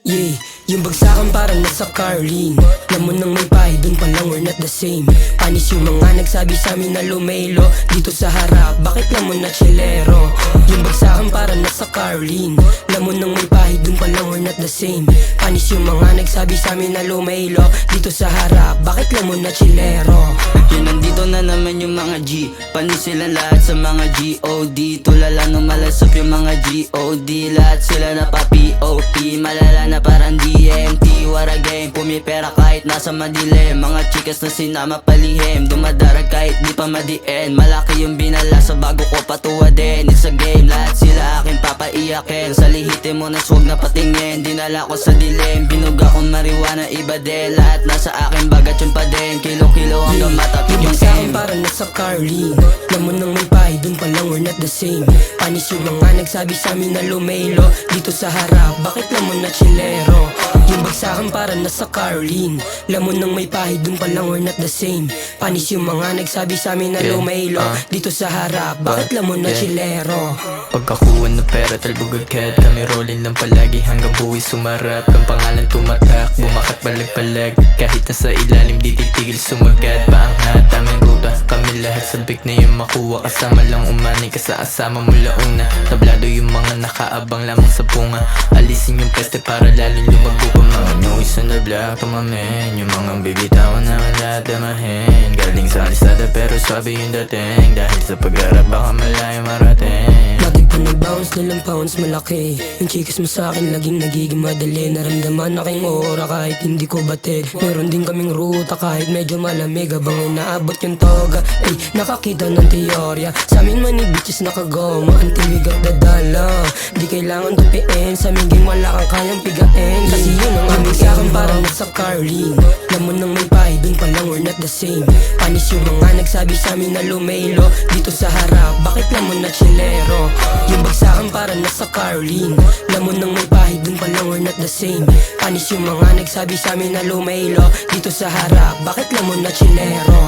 Yeah, yung bagsakan parang nasa Carlin. Lamon nang may pahay, dun pa lang we're not the same. Panis yung mga nagsabi sa amin na lumelo dito sa harap, bakit lamon na chilero? Yung bagsakan parang nasa Carlin. Lamon nang may pahay, dun pa lang we're not the same. Panis yung mga nagsabi sa amin na lumelo dito sa harap, bakit lamon na chilero? Yun, nandito na naman yung mga G. Panis sila lahat sa mga G.O.D. Tulala nung malasap yung mga G.O.D. Lahat sila na pa P.O.P. Malala na parang DMT. What a game, pumipera kahit nasa madilim. Mga chikas na sinama palihim, dumadarag kahit di pa madiin. Malaki yung binala sa bago ko patuwadin. It's a game, lahat sila akin papaiyakin. Sa lihitin mo na swag na patingin, dinala ko sa dilim. Binuga kong marijuana, iba din. Lahat nasa akin, bagat yung pa din. Kilo-kilo hanggang matapit yung sa'kin game. parang nasa Carlin. Lamon nang may pahay, dun pa lang we're not the same. Panis yung mga nagsabi sa amin na lumelo dito sa harap, bakit lamon na chilero? Yung bagsakan parang nasa Carlin. Lamon nang may pahay, dun pa lang we're not the same. Panis yung mga nagsabi sa amin na lumelo dito sa harap, bakit lamon na chilero? Pagkakuha ng pera, talbog agad. Kami rolling lang palagi hanggang buhay sumarap. Ang pangalan tumatak, bumakat palag-palag. Kahit nasa ilalim, di titigil sumagat. Paangat, aming ruta, kami lahat sabik na yung makuha. Kasama lang umani, kasama mula una. Tablado yung mga nakaabang lamang sa bunga. Alisin yung peste para lalong lumago pa. Mga noise on the block, tumamin. Yung mga bibitawan namin lahat damahin. Galing sa alisada pero swabe yung dating. Dahil sa pag-arap baka malayo marating. Dati pa nag-bounce, dalang pounds malaki. Yung chikas mo sa'kin laging nagiging madali. Naramdaman aking aura kahit hindi ko batid. Meron din kaming ruta kahit medyo malamig. Habang inaabot yung toga, ay nakakita ng teorya. Sa'min man ni bitches nakagoma, ang tiwig at dadala. Di kailangan tupiin, sa miging wala kang kayang pigain. Kasi yun ang aming sa'kin parang nasa Carlin. Lamon nang may pahay, dun pa lang we're not the same. Panis yung mga nagsabi sa amin na lumelo dito sa harap, bakit lamon na chilero? Yung bagsakan parang nasa Carlin. Lamon nang may pahay, dun pa lang we're not the same. Panis yung mga nagsabi sa amin na lumelo dito sa harap, bakit lamon na chilero?